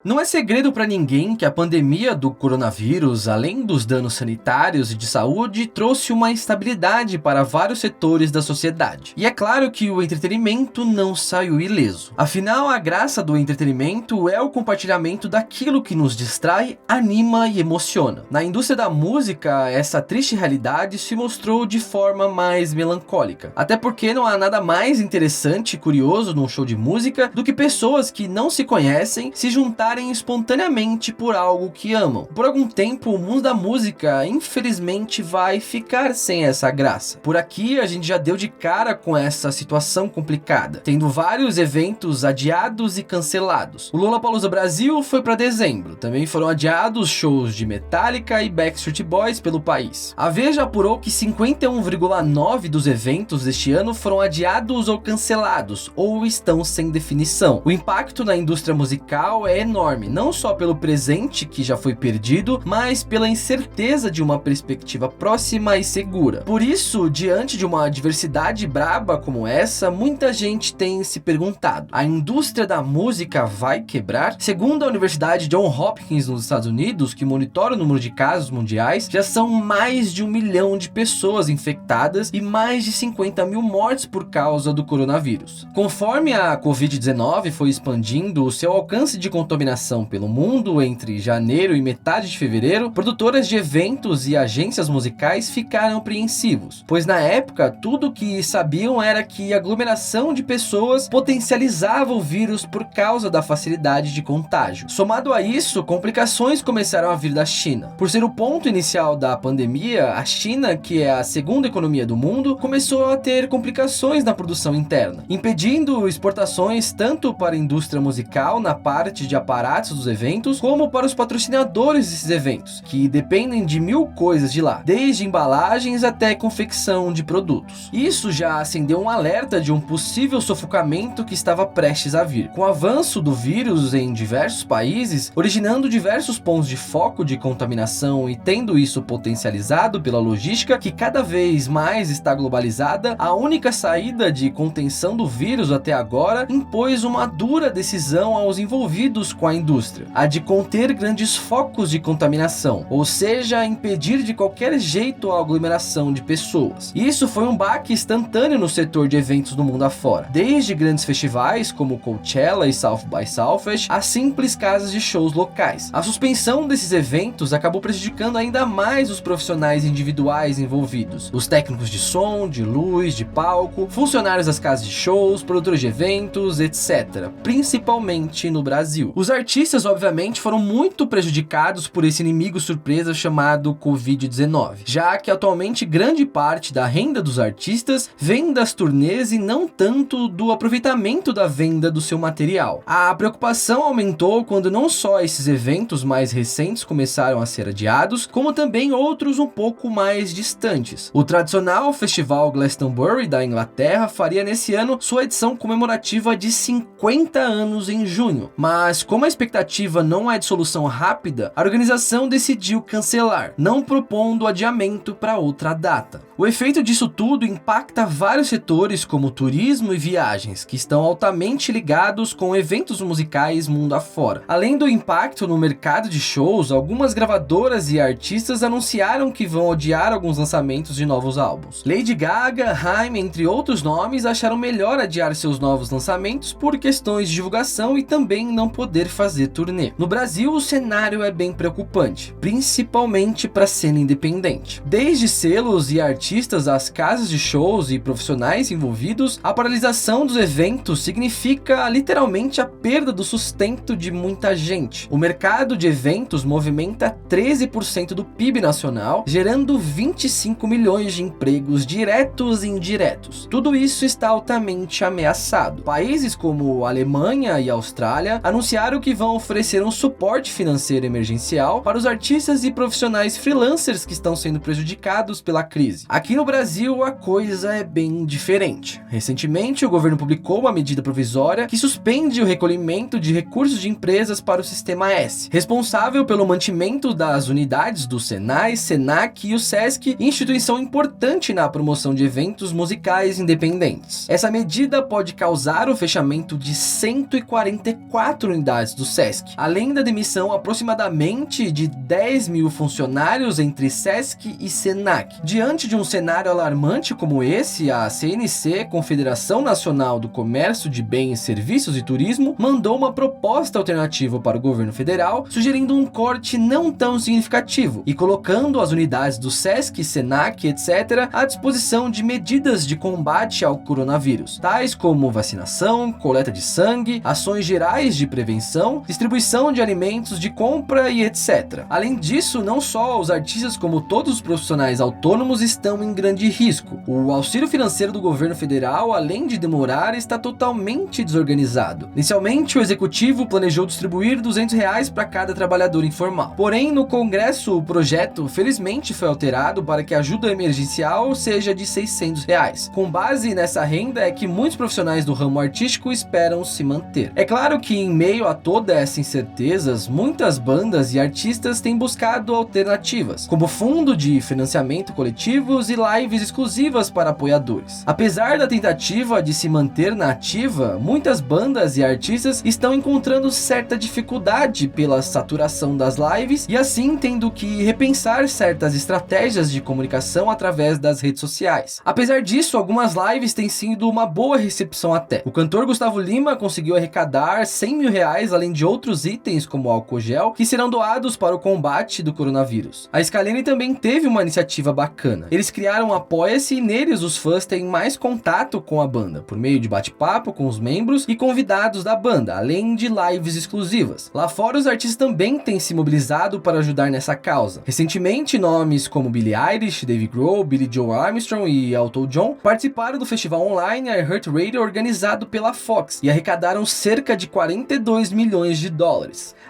Não é segredo para ninguém que a pandemia do coronavírus, além dos danos sanitários e de saúde, trouxe uma instabilidade para vários setores da sociedade. E é claro que o entretenimento não saiu ileso. Afinal, a graça do entretenimento é o compartilhamento daquilo que nos distrai, anima e emociona. Na indústria da música, essa triste realidade se mostrou de forma mais melancólica. Até porque não há nada mais interessante e curioso num show de música do que pessoas que não se conhecem se juntarem espontaneamente por algo que amam. Por algum tempo, o mundo da música, infelizmente, vai ficar sem essa graça. Por aqui, a gente já deu de cara com essa situação complicada, tendo vários eventos adiados e cancelados. O Lollapalooza Brasil foi para dezembro. Também foram adiados shows de Metallica e Backstreet Boys pelo país. A Veja apurou que 51,9% dos eventos deste ano foram adiados ou cancelados, ou estão sem definição. O impacto na indústria musical é enorme, não só pelo presente que já foi perdido, mas pela incerteza de uma perspectiva próxima e segura. Por isso, diante de uma diversidade braba como essa, muita gente tem se perguntado: a indústria da música vai quebrar? Segundo a Universidade Johns Hopkins nos Estados Unidos, que monitora o número de casos mundiais, já são mais de 1 milhão de pessoas infectadas e mais de 50 mil mortes por causa do coronavírus. Conforme a Covid-19 foi expandindo o seu alcance de contaminação pelo mundo entre janeiro e metade de fevereiro, produtoras de eventos e agências musicais ficaram apreensivos, pois na época tudo que sabiam era que a aglomeração de pessoas potencializava o vírus por causa da facilidade de contágio. Somado a isso, complicações começaram a vir da China. Por ser o ponto inicial da pandemia, a China, que é a segunda economia do mundo, começou a ter complicações na produção interna, impedindo exportações tanto para a indústria musical na parte de aparatos dos eventos, como para os patrocinadores desses eventos, que dependem de 1000 coisas de lá, desde embalagens até confecção de produtos. Isso já acendeu um alerta de um possível sufocamento que estava prestes a vir. Com o avanço do vírus em diversos países, originando diversos pontos de foco de contaminação e tendo isso potencializado pela logística que cada vez mais está globalizada, a única saída de contenção do vírus até agora impôs uma dura decisão aos envolvidos com a indústria, a de conter grandes focos de contaminação, ou seja, impedir de qualquer jeito a aglomeração de pessoas. Isso foi um baque instantâneo no setor de eventos do mundo afora, desde grandes festivais como Coachella e South by Southwest a simples casas de shows locais. A suspensão desses eventos acabou prejudicando ainda mais os profissionais individuais envolvidos, os técnicos de som, de luz, de palco, funcionários das casas de shows, produtores de eventos, etc., principalmente no Brasil. Os artistas, obviamente, foram muito prejudicados por esse inimigo surpresa chamado Covid-19, já que atualmente grande parte da renda dos artistas vem das turnês e não tanto do aproveitamento da venda do seu material. A preocupação aumentou quando não só esses eventos mais recentes começaram a ser adiados, como também outros um pouco mais distantes. O tradicional festival Glastonbury da Inglaterra faria nesse ano sua edição comemorativa de 50 anos em junho, mas como a expectativa não é de solução rápida, a organização decidiu cancelar, não propondo adiamento para outra data. O efeito disso tudo impacta vários setores como turismo e viagens, que estão altamente ligados com eventos musicais mundo afora. Além do impacto no mercado de shows, algumas gravadoras e artistas anunciaram que vão adiar alguns lançamentos de novos álbuns. Lady Gaga, Haim, entre outros nomes, acharam melhor adiar seus novos lançamentos por questões de divulgação e também não poder fazer turnê. No Brasil, o cenário é bem preocupante, principalmente para a cena independente. Desde selos e artistas às casas de shows e profissionais envolvidos, a paralisação dos eventos significa literalmente a perda do sustento de muita gente. O mercado de eventos movimenta 13% do PIB nacional, gerando 25 milhões de empregos diretos e indiretos. Tudo isso está altamente ameaçado. Países como Alemanha e Austrália anunciaram que vão oferecer um suporte financeiro emergencial para os artistas e profissionais freelancers que estão sendo prejudicados pela crise. Aqui no Brasil, a coisa é bem diferente. Recentemente, o governo publicou uma medida provisória que suspende o recolhimento de recursos de empresas para o Sistema S, responsável pelo mantimento das unidades do Senai, Senac e o Sesc, instituição importante na promoção de eventos musicais independentes. Essa medida pode causar o fechamento de 144 unidades do Sesc, além da demissão aproximadamente de 10 mil funcionários entre Sesc e Senac. Diante de um cenário alarmante como esse, a CNC, Confederação Nacional do Comércio de Bens, Serviços e Turismo, mandou uma proposta alternativa para o governo federal, sugerindo um corte não tão significativo e colocando as unidades do Sesc, Senac, etc., à disposição de medidas de combate ao coronavírus, tais como vacinação, coleta de sangue, ações gerais de prevenção, distribuição de alimentos de compra e etc. Além disso, não só os artistas como todos os profissionais autônomos estão em grande risco. O auxílio financeiro do governo federal, além de demorar, está totalmente desorganizado. Inicialmente, o executivo planejou distribuir R$200 para cada trabalhador informal. Porém, no Congresso, o projeto felizmente foi alterado para que a ajuda emergencial seja de R$600. Com base nessa renda é que muitos profissionais do ramo artístico esperam se manter. É claro que em meio a todas essas incertezas, muitas bandas e artistas têm buscado alternativas, como fundo de financiamento coletivos e lives exclusivas para apoiadores. Apesar da tentativa de se manter na ativa, muitas bandas e artistas estão encontrando certa dificuldade pela saturação das lives e assim tendo que repensar certas estratégias de comunicação através das redes sociais. Apesar disso, algumas lives têm sido uma boa recepção até. O cantor Gustavo Lima conseguiu arrecadar R$100 mil, além de outros itens como álcool gel, que serão doados para o combate do coronavírus. A Scalene também teve uma iniciativa bacana. Eles criaram um Apoia-se e neles os fãs têm mais contato com a banda, por meio de bate-papo com os membros e convidados da banda, além de lives exclusivas. Lá fora, os artistas também têm se mobilizado para ajudar nessa causa. Recentemente, nomes como Billie Eilish, Dave Grohl, Billie Joe Armstrong e Elton John participaram do festival online iHeartRadio organizado pela Fox e arrecadaram cerca de $42 milhões.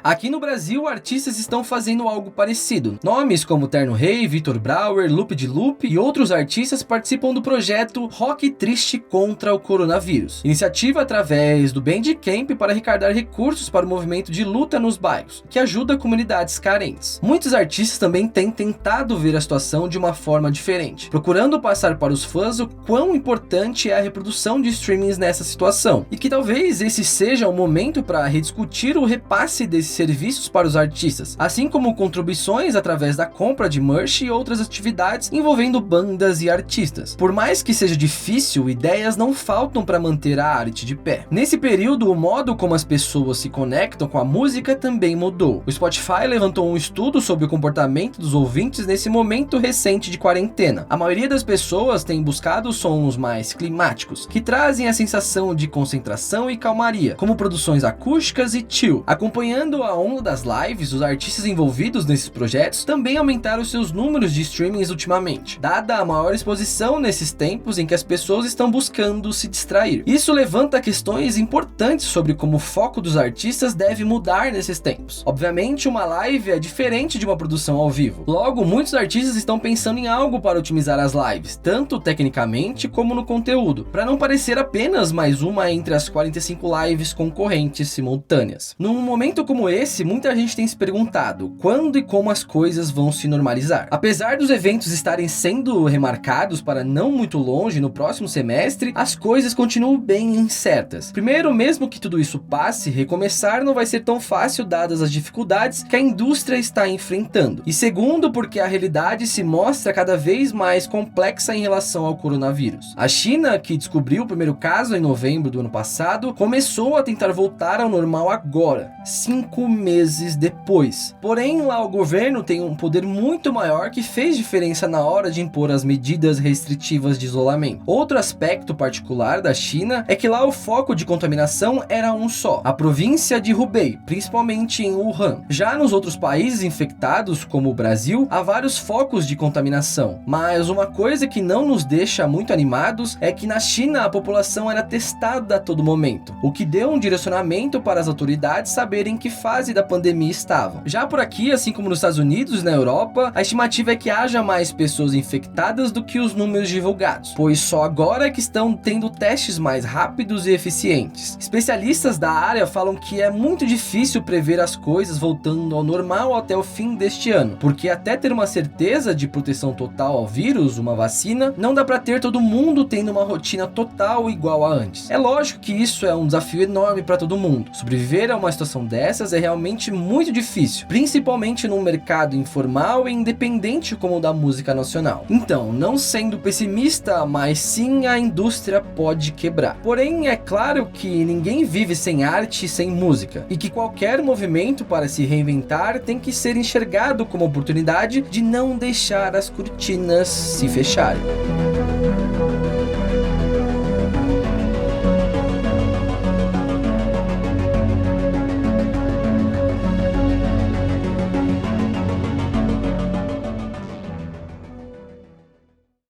Aqui no Brasil, artistas estão fazendo algo parecido. Nomes como Terno Rey, Vitor Brauer, Lupe de Lupe e outros artistas participam do projeto Rock Triste contra o Coronavírus, iniciativa através do Bandcamp para arrecadar recursos para o movimento de luta nos bairros, que ajuda comunidades carentes. Muitos artistas também têm tentado ver a situação de uma forma diferente, procurando passar para os fãs o quão importante é a reprodução de streamings nessa situação, e que talvez esse seja o momento para rediscutir o repasse desses serviços para os artistas, assim como contribuições através da compra de merch e outras atividades envolvendo bandas e artistas. Por mais que seja difícil, ideias não faltam para manter a arte de pé. Nesse período, o modo como as pessoas se conectam com a música também mudou. O Spotify levantou um estudo sobre o comportamento dos ouvintes nesse momento recente de quarentena. A maioria das pessoas tem buscado sons mais climáticos, que trazem a sensação de concentração e calmaria, como produções acústicas e chill. Acompanhando a onda das lives, os artistas envolvidos nesses projetos também aumentaram seus números de streamings ultimamente, dada a maior exposição nesses tempos em que as pessoas estão buscando se distrair. Isso levanta questões importantes sobre como o foco dos artistas deve mudar nesses tempos. Obviamente, uma live é diferente de uma produção ao vivo. Logo, muitos artistas estão pensando em algo para otimizar as lives, tanto tecnicamente como no conteúdo, para não parecer apenas mais uma entre as 45 lives concorrentes simultâneas. Num momento como esse, muita gente tem se perguntado quando e como as coisas vão se normalizar. Apesar dos eventos estarem sendo remarcados para não muito longe no próximo semestre, as coisas continuam bem incertas. Primeiro, mesmo que tudo isso passe, recomeçar não vai ser tão fácil dadas as dificuldades que a indústria está enfrentando. E segundo, porque a realidade se mostra cada vez mais complexa em relação ao coronavírus. A China, que descobriu o primeiro caso em novembro do ano passado, começou a tentar voltar ao normal agora, 5 meses depois. Porém, lá o governo tem um poder muito maior que fez diferença na hora de impor as medidas restritivas de isolamento. Outro aspecto particular da China é que lá o foco de contaminação era um só, a província de Hubei, principalmente em Wuhan. Já nos outros países infectados, como o Brasil, há vários focos de contaminação, mas uma coisa que não nos deixa muito animados é que na China a população era testada a todo momento, o que deu um direcionamento para as autoridades saberem que fase da pandemia estavam. Já por aqui, assim como nos Estados Unidos e na Europa, a estimativa é que haja mais pessoas infectadas infectadas do que os números divulgados, pois só agora é que estão tendo testes mais rápidos e eficientes. Especialistas da área falam que é muito difícil prever as coisas voltando ao normal até o fim deste ano, porque até ter uma certeza de proteção total ao vírus, uma vacina, não dá para ter todo mundo tendo uma rotina total igual a antes. É lógico que isso é um desafio enorme para todo mundo. Sobreviver a uma situação dessas é realmente muito difícil, principalmente num mercado informal e independente como o da música nacional. Então, não sendo pessimista, mas sim a indústria pode quebrar. Porém, é claro que ninguém vive sem arte e sem música, e que qualquer movimento para se reinventar tem que ser enxergado como oportunidade de não deixar as cortinas se fecharem.